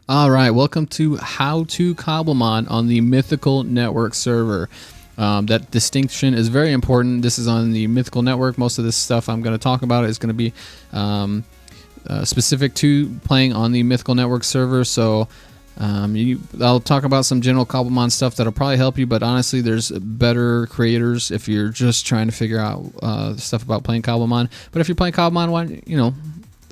All right, welcome to How to Cobblemon on the Mythical Network server. That distinction is very important. This is on the Mythical Network. Most of this stuff I'm going to talk about is going to be specific to playing on the Mythical Network server. So I'll talk about some general Cobblemon stuff that'll probably help you, but honestly, there's better creators if you're just trying to figure out stuff about playing Cobblemon. But if you're playing Cobblemon,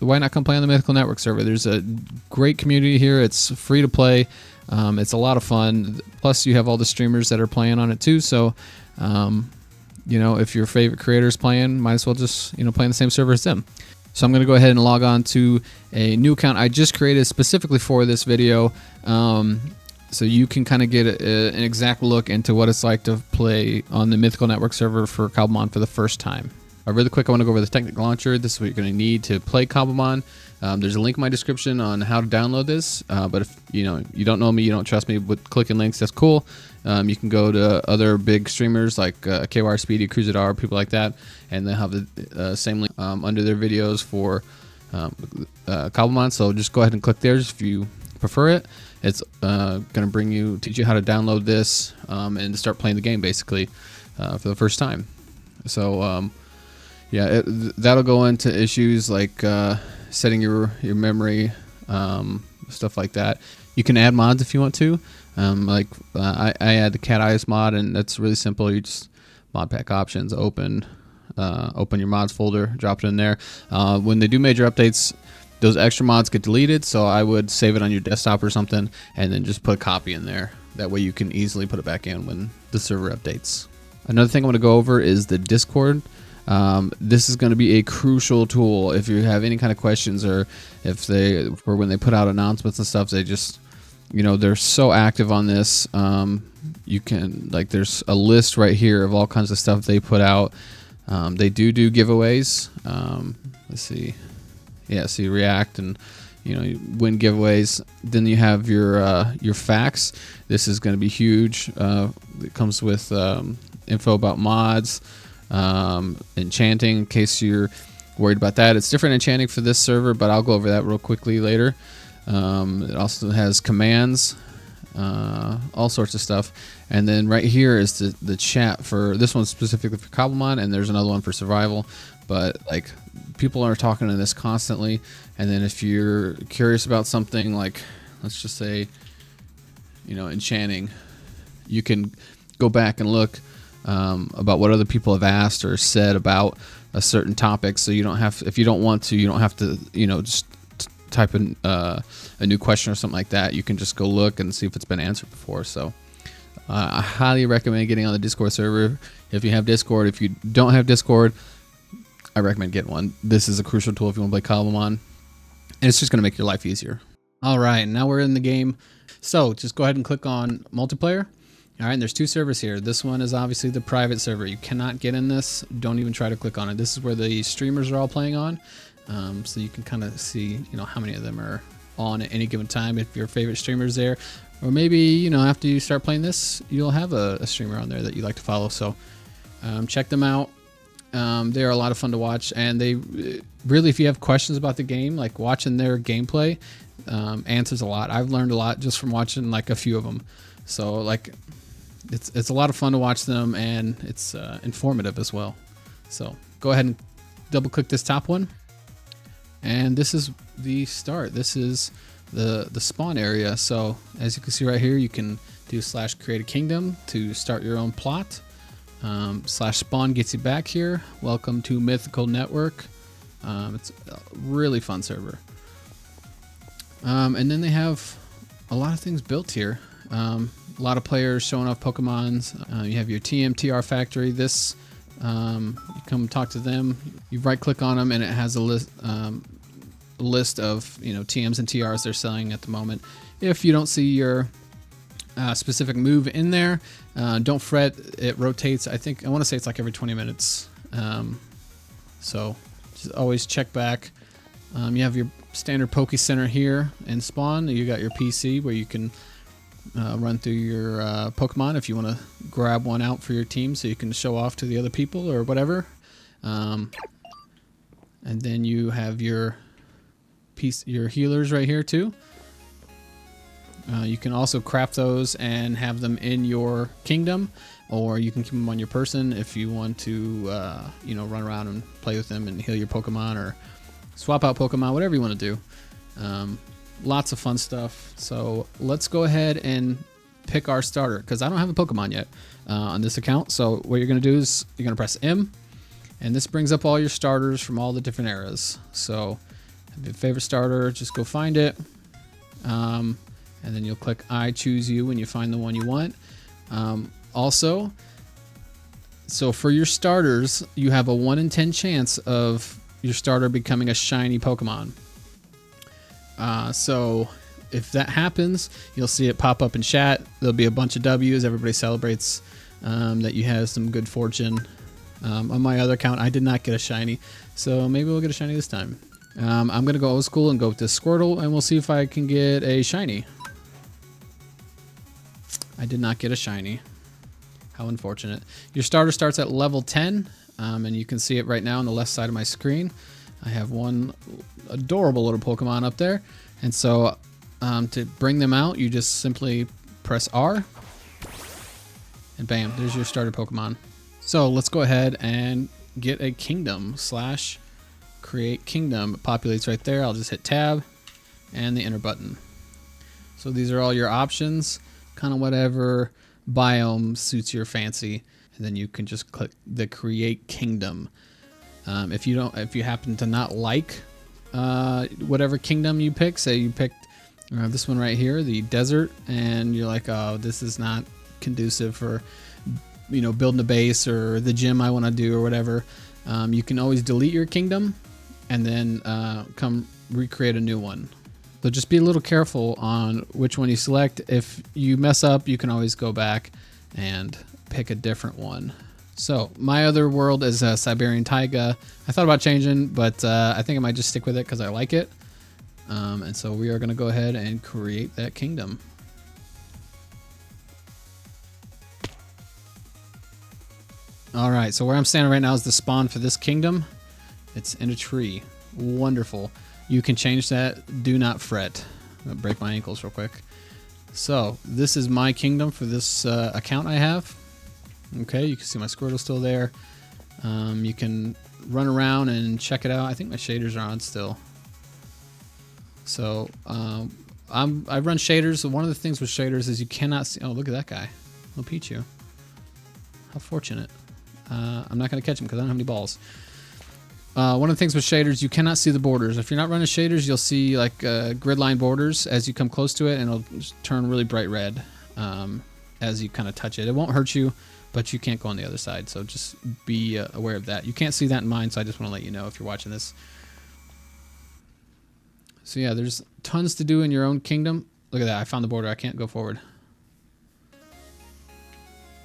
why not come play on the Mythical Network server? There's a great community here. It's free to play. It's a lot of fun. Plus, you have all the streamers that are playing on it too. So, if your favorite creator is playing, might as well just play on the same server as them. So I'm going to go ahead and log on to a new account I just created specifically for this video, so you can kind of get an exact look into what it's like to play on the Mythical Network server for Cobblemon for the first time. Really quick, I want to go over the technical launcher. This is what you're going to need to play Cobblemon. There's a link in my description on how to download this. But if you don't know me, you don't trust me with clicking links, that's cool. You can go to other big streamers like KYR Speedy, Cruzadar, people like that, and they'll have the same link under their videos for Cobblemon. So just go ahead and click theirs if you prefer it. It's going to teach you how to download this and to start playing the game basically for the first time. So that'll go into issues like setting your memory, stuff like that. You can add mods if you want to. I add the Cat Eyes mod, and that's really simple. You just mod pack options, open your mods folder, drop it in there. When they do major updates, those extra mods get deleted, so I would save it on your desktop or something, and then just put a copy in there. That way you can easily put it back in when the server updates. Another thing I want to go over is the Discord. This is going to be a crucial tool if you have any kind of questions, or when they put out announcements and stuff. They just, they're so active on this. You can, there's a list right here of all kinds of stuff they put out. They do giveaways. Let's see. Yeah, so you react and you win giveaways. Then you have your facts. This is going to be huge. It comes with info about mods. Enchanting, in case you're worried about that. It's different enchanting for this server, but I'll go over that real quickly later. It also has commands, all sorts of stuff. And then right here is the chat for this one specifically for Cobblemon, and there's another one for survival. But people are talking in this constantly. And then if you're curious about something, like let's just say enchanting, you can go back and look about what other people have asked or said about a certain topic. So you don't have, if you don't want to, you don't have to, just type in a new question or something like that. You can just go look and see if it's been answered before. So I highly recommend getting on the Discord server if you have Discord. If you don't have Discord, I recommend getting one. This is a crucial tool if you want to play Cobblemon, and it's just going to make your life easier. All right, now we're in the game. So just go ahead and click on multiplayer. All right, and there's two servers here. This one is obviously the private server. You cannot get in this. Don't even try to click on it. This is where the streamers are all playing on. So you can kind of see, how many of them are on at any given time if your favorite streamer's there. Or maybe, after you start playing this, you'll have a streamer on there that you like to follow. So check them out. They are a lot of fun to watch. And they really, if you have questions about the game, like watching their gameplay, answers a lot. I've learned a lot just from watching a few of them. So it's a lot of fun to watch them, and it's informative as well. So go ahead and double click this top one, and this is the start. This is the spawn area. So as you can see right here, you can do / create a kingdom to start your own plot. / spawn gets you back here. Welcome to Mythical Network. It's a really fun server. And then they have a lot of things built here. A lot of players showing off Pokemons. You have your TR factory. This, you come talk to them. You right click on them, and it has a list of TMs and TRs they're selling at the moment. If you don't see your specific move in there, don't fret. It rotates. I want to say it's every 20 minutes. So just always check back. You have your standard Poke Center here in spawn. You got your PC where you can run through your Pokemon if you want to grab one out for your team so you can show off to the other people or whatever. And then you have your healers right here too. You can also craft those and have them in your kingdom, or you can keep them on your person if you want to, run around and play with them and heal your Pokemon or swap out Pokemon, whatever you want to do. Lots of fun stuff. So let's go ahead and pick our starter, because I don't have a Pokemon yet on this account. So what you're going to do is you're going to press M, and this brings up all your starters from all the different eras. So have your favorite starter, just go find it. And then you'll click I choose you when you find the one you want. Also, so for your starters, you have a 1 in 10 chance of your starter becoming a shiny Pokemon. So if that happens, you'll see it pop up in chat. There'll be a bunch of W's. Everybody celebrates that you have some good fortune. On my other account, I did not get a shiny, so maybe we'll get a shiny this time. I'm going to go old school and go with this Squirtle, and we'll see if I can get a shiny. I did not get a shiny. How unfortunate. Your starter starts at level 10, and you can see it right now on the left side of my screen. I have one adorable little Pokemon up there, and so to bring them out, you just simply press R, and bam, there's your starter Pokemon. So let's go ahead and get a kingdom / create kingdom. It populates right there. I'll just hit tab and the enter button. So these are all your options, kind of whatever biome suits your fancy, and then you can just click the create kingdom. If you happen to not like whatever kingdom you pick, say you picked this one right here, the desert, and you're like, oh, this is not conducive for building a base or the gym I want to do or whatever, you can always delete your kingdom and then come recreate a new one. So just be a little careful on which one you select. If you mess up, you can always go back and pick a different one. So my other world is Siberian Taiga. I thought about changing, but I think I might just stick with it because I like it. And so we are going to go ahead and create that kingdom. All right, so where I'm standing right now is the spawn for this kingdom. It's in a tree. Wonderful. You can change that. Do not fret. I'm gonna break my ankles real quick. So this is my kingdom for this account I have. Okay, you can see my Squirtle still there. You can run around and check it out. I think my shaders are on still. So I run shaders. So one of the things with shaders is you cannot see. Oh, look at that guy. Little Pichu. How fortunate. I'm not going to catch him because I don't have any balls. One of the things with shaders, you cannot see the borders. If you're not running shaders, you'll see like grid line borders as you come close to it, and it'll just turn really bright red as you kind of touch it. It won't hurt you, but you can't go on the other side, so just be aware of that. You can't see that in mine, so I just want to let you know if you're watching this. So yeah, there's tons to do in your own kingdom. Look at that, I found the border. I can't go forward.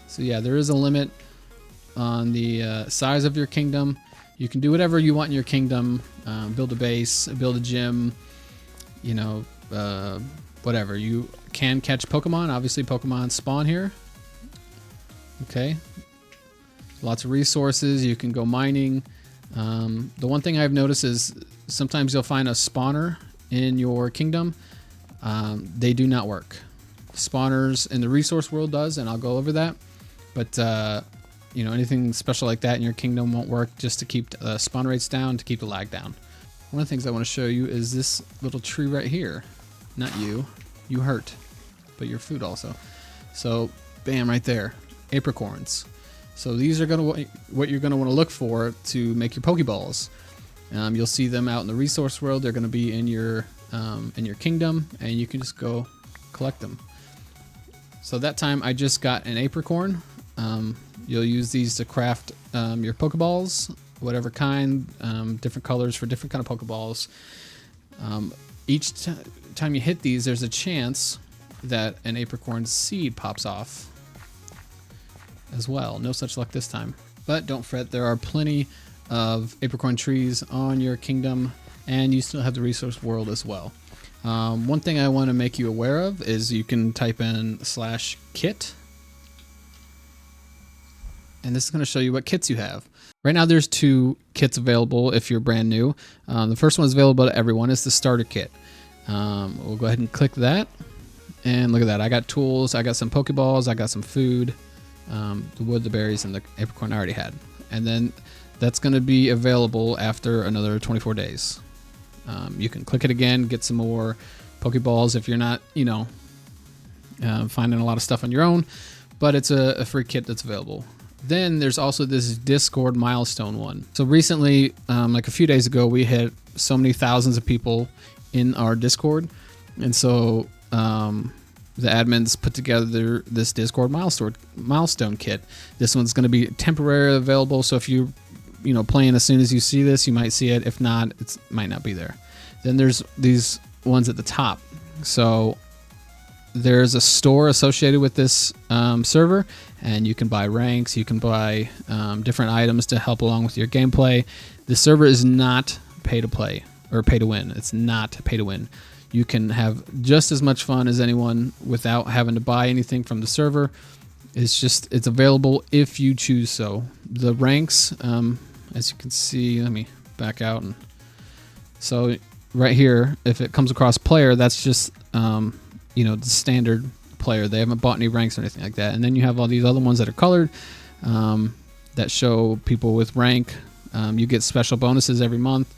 So yeah, there is a limit on the size of your kingdom. You can do whatever you want in your kingdom. Build a base, build a gym, whatever. You can catch Pokemon. Obviously, Pokemon spawn here. Okay. Lots of resources. You can go mining. The one thing I've noticed is sometimes you'll find a spawner in your kingdom. They do not work. Spawners in the resource world does, and I'll go over that. But anything special like that in your kingdom won't work, just to keep spawn rates down, to keep the lag down. One of the things I want to show you is this little tree right here. Not you. You hurt. But your food also. So, bam, right there. Apricorns. So these are what you're going to want to look for to make your Pokeballs. You'll see them out in the resource world. They're going to be in your kingdom, and you can just go collect them. So that time I just got an Apricorn. You'll use these to craft your Pokeballs, whatever kind, different colors for different kind of Pokeballs. Each time you hit these, there's a chance that an Apricorn seed pops off as well. No such luck this time. But don't fret, there are plenty of Apricorn trees on your kingdom, and you still have the resource world as well. One thing I want to make you aware of is you can type in /kit. And this is going to show you what kits you have. Right now there's 2 kits available if you're brand new. The first one is available to everyone. It's the starter kit. We'll go ahead and click that. And look at that. I got tools. I got some Pokeballs. I got some food. The wood, the berries, and the apricorn I already had. And then that's going to be available after another 24 days. You can click it again, get some more Pokeballs if you're not, finding a lot of stuff on your own. But it's a free kit that's available. Then there's also this Discord milestone one. So recently, like a few days ago, we hit so many thousands of people in our Discord. And so the admins put together this Discord milestone kit. This one's going to be temporarily available. So if you playing as soon as you see this, you might see it. If not, it might not be there. Then there's these ones at the top. So there's a store associated with this server, and you can buy ranks, you can buy different items to help along with your gameplay. The server is not pay to play or pay to win. It's not pay to win. You can have just as much fun as anyone without having to buy anything from the server. It's available if you choose so. The ranks, as you can see, let me back out. And so right here, if it comes across player, that's just the standard player. They haven't bought any ranks or anything like that. And then you have all these other ones that are colored that show people with rank. You get special bonuses every month,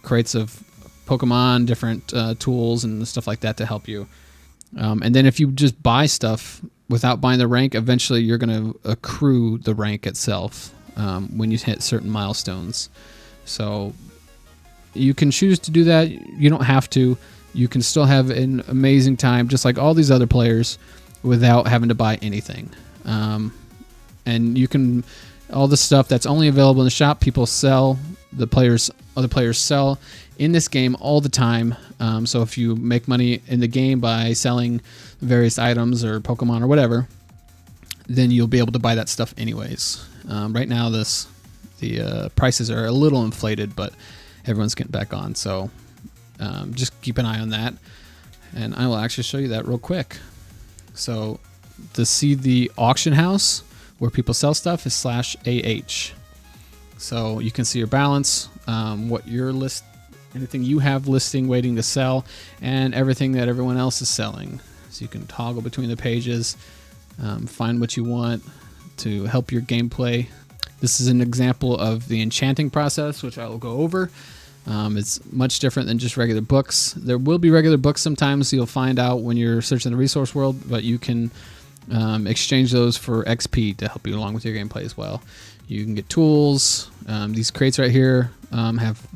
crates of Pokemon, different tools and stuff like that to help you. And then if you just buy stuff without buying the rank, eventually you're going to accrue the rank itself when you hit certain milestones. So you can choose to do that. You don't have to. You can still have an amazing time, just like all these other players, without having to buy anything. And you can, all the stuff that's only available in the shop, people sell. Other players sell in this game all the time. So if you make money in the game by selling various items or Pokemon or whatever, then you'll be able to buy that stuff anyways. Right now, the prices are a little inflated, but everyone's getting back on. So just keep an eye on that. And I will actually show you that real quick. So to see the auction house where people sell stuff is /AH. So you can see your balance, what your list, anything you have listing waiting to sell, and everything that everyone else is selling. So you can toggle between the pages, find what you want to help your gameplay. This is an example of the enchanting process, which I will go over. It's much different than just regular books. There will be regular books sometimes, so you'll find out when you're searching the resource world, but you can exchange those for XP to help you along with your gameplay as well. You can get tools. These crates right here have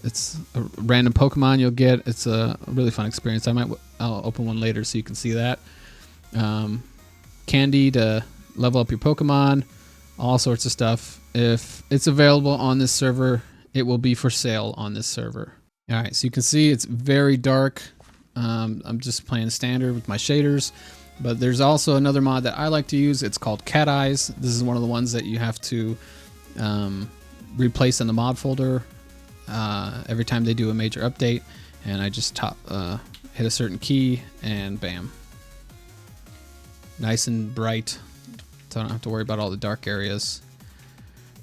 it's a random Pokemon you'll get. It's a really fun experience. I'll open one later so you can see that. Candy to level up your Pokemon, all sorts of stuff. If it's available on this server, it will be for sale on this server. All right, so you can see it's very dark. I'm just playing standard with my shaders. But there's also another mod that I like to use. It's called Cat Eyes. This is one of the ones that you have to replace in the mod folder every time they do a major update. And I just hit a certain key and bam. Nice and bright, so I don't have to worry about all the dark areas.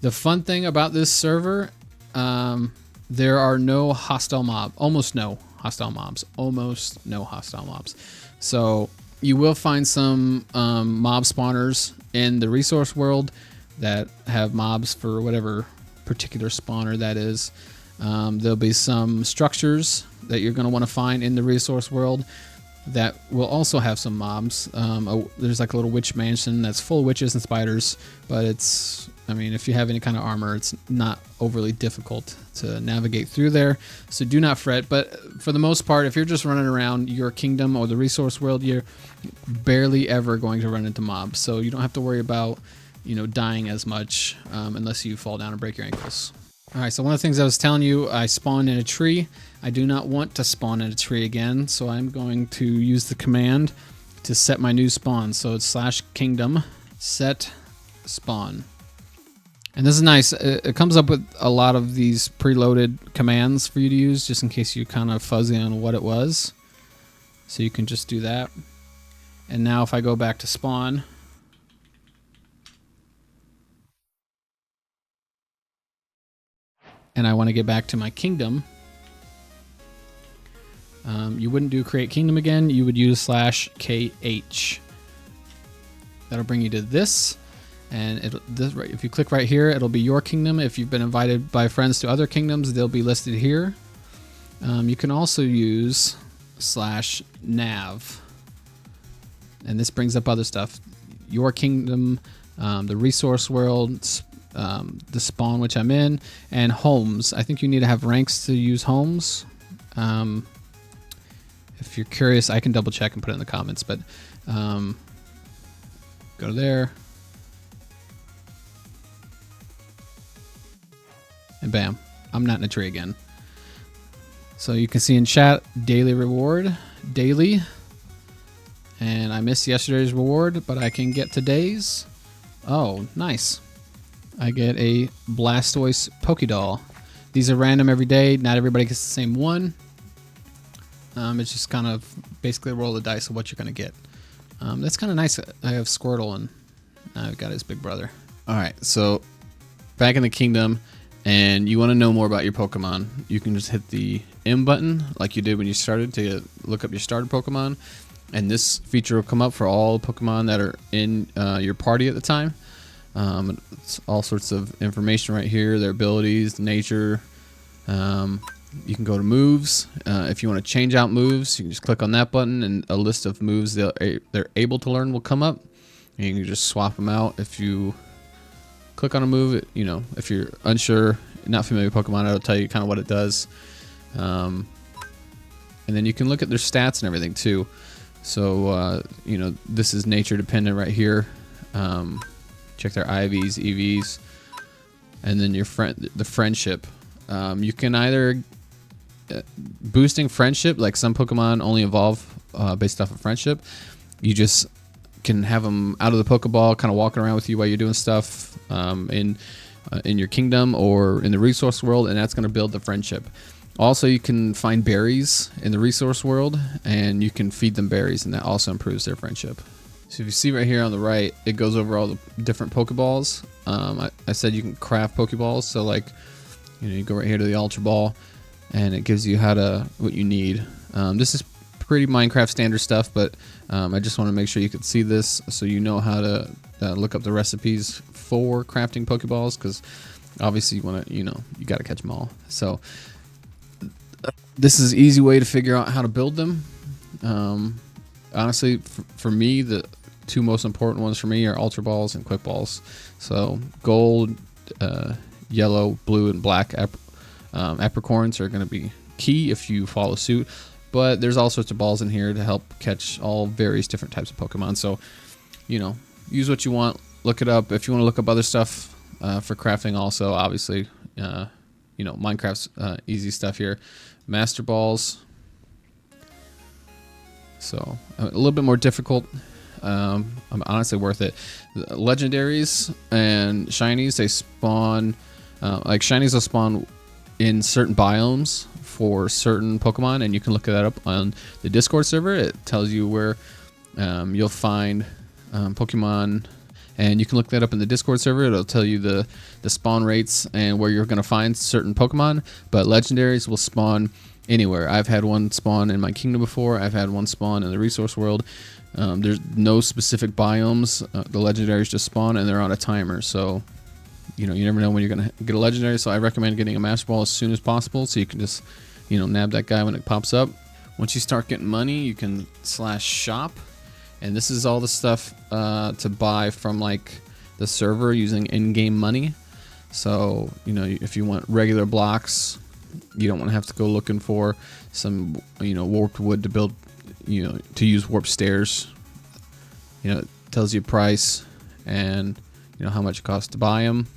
The fun thing about this server, there are no hostile mobs. Almost no hostile mobs. Almost no hostile mobs. So you will find some mob spawners in the resource world that have mobs for whatever particular spawner that is. There'll be some structures that you're going to want to find in the resource world that will also have some mobs. There's like a little witch mansion that's full of witches and spiders, but if you have any kind of armor, it's not overly difficult to navigate through there. So do not fret. But for the most part, if you're just running around your kingdom or the resource world, you're barely ever going to run into mobs. So you don't have to worry about, dying as much unless you fall down and break your ankles. All right, so one of the things I was telling you, I spawned in a tree. I do not want to spawn in a tree again, so I'm going to use the command to set my new spawn. So it's /kingdom set spawn. And this is nice. It comes up with a lot of these preloaded commands for you to use, just in case you're kind of fuzzy on what it was. So you can just do that. And now if I go back to spawn, and I want to get back to my kingdom, You wouldn't do create kingdom again. You would use /KH. That'll bring you to this. And if you click right here, it'll be your kingdom. If you've been invited by friends to other kingdoms, they'll be listed here. You can also use /nav. And this brings up other stuff. Your kingdom, the resource world, the spawn which I'm in, and homes. I think you need to have ranks to use homes. If you're curious, I can double check and put it in the comments, but go to there. And bam, I'm not in a tree again. So you can see in chat, daily reward, daily. And I missed yesterday's reward, but I can get today's. Oh, nice. I get a Blastoise Pokédoll. These are random every day. Not everybody gets the same one. It's just kind of basically a roll the dice of what you're going to get. That's kind of nice. I have Squirtle and I've got his big brother. All right, so back in the kingdom, and you want to know more about your Pokemon, you can just hit the M button like you did when you started to look up your starter Pokemon. And this feature will come up for all Pokemon that are in your party at the time. It's all sorts of information right here, their abilities, nature. You can go to moves. If you want to change out moves, you can just click on that button and a list of moves they're able to learn will come up. And you can just swap them out. If you click on a move, if you're unsure, not familiar with Pokemon, it'll tell you kind of what it does. And then you can look at their stats and everything too. So, this is nature dependent right here. Check their IVs, EVs, and then the friendship. You can either boosting friendship, like some Pokemon only evolve based off of friendship. You just can have them out of the Pokeball, kind of walking around with you while you're doing stuff in your kingdom or in the resource world, and that's going to build the friendship. Also, you can find berries in the resource world, and you can feed them berries, and that also improves their friendship. So if you see right here on the right, it goes over all the different Pokeballs. I said you can craft Pokeballs, so like, you go right here to the Ultra Ball, and it gives you what you need. This is pretty Minecraft standard stuff, but I just want to make sure you can see this, so you know how to look up the recipes for crafting Pokeballs, because obviously you want to, you got to catch them all. So this is an easy way to figure out how to build them. Honestly, for me, the two most important ones for me are Ultra Balls and Quick Balls. So gold, yellow, blue, and black apricorns are going to be key if you follow suit. But there's all sorts of balls in here to help catch all various different types of Pokemon. So, use what you want. Look it up. If you want to look up other stuff for crafting also, obviously, Minecraft's easy stuff here. Master Balls. So a little bit more difficult. I'm honestly worth it. The legendaries and shinies, they spawn like shinies will spawn in certain biomes for certain Pokemon, and you can look that up on the Discord server. It tells you where you'll find Pokemon, and you can look that up in the Discord server. It'll tell you the spawn rates and where you're going to find certain Pokemon. But legendaries will spawn anywhere. I've had one spawn in my kingdom before. I've had one spawn in the resource world. There's no specific biomes. The legendaries just spawn, and they're on a timer. So, you never know when you're going to get a legendary. So I recommend getting a Master Ball as soon as possible, so you can just, nab that guy when it pops up. Once you start getting money, you can /shop. And this is all the stuff to buy from like the server using in-game money. So, if you want regular blocks, you don't want to have to go looking for some, warped wood to build, to use warped stairs. It tells you price and, how much it costs to buy them.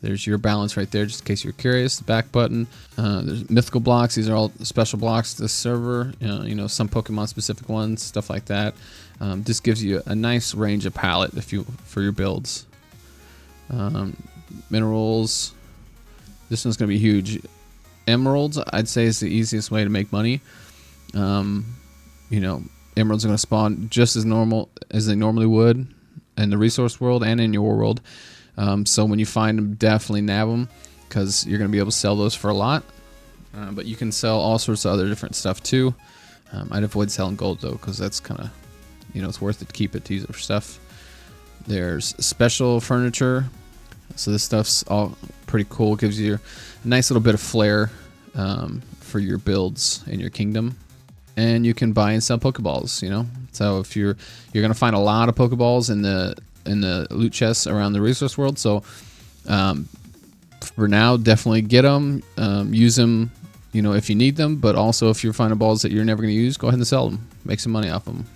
There's your balance right there, just in case you're curious. The back button. There's mythical blocks. These are all special blocks to the server. Some Pokemon specific ones, stuff like that. This gives you a nice range of palette for your builds. Minerals. This one's gonna be huge. Emeralds, I'd say, is the easiest way to make money. Emeralds are gonna spawn just as normal as they normally would in the resource world and in your world. So when you find them, definitely nab them, because you're going to be able to sell those for a lot. But you can sell all sorts of other different stuff too. I'd avoid selling gold though, because that's kind of, it's worth it to keep it to use it for stuff. There's special furniture. So this stuff's all pretty cool. It gives you a nice little bit of flair for your builds in your kingdom. And you can buy and sell Pokeballs, So if you're gonna find a lot of Pokeballs in the loot chests around the resource world. So for now, definitely get them, use them, if you need them. But also, if you're finding balls that you're never gonna use, go ahead and sell them, make some money off them.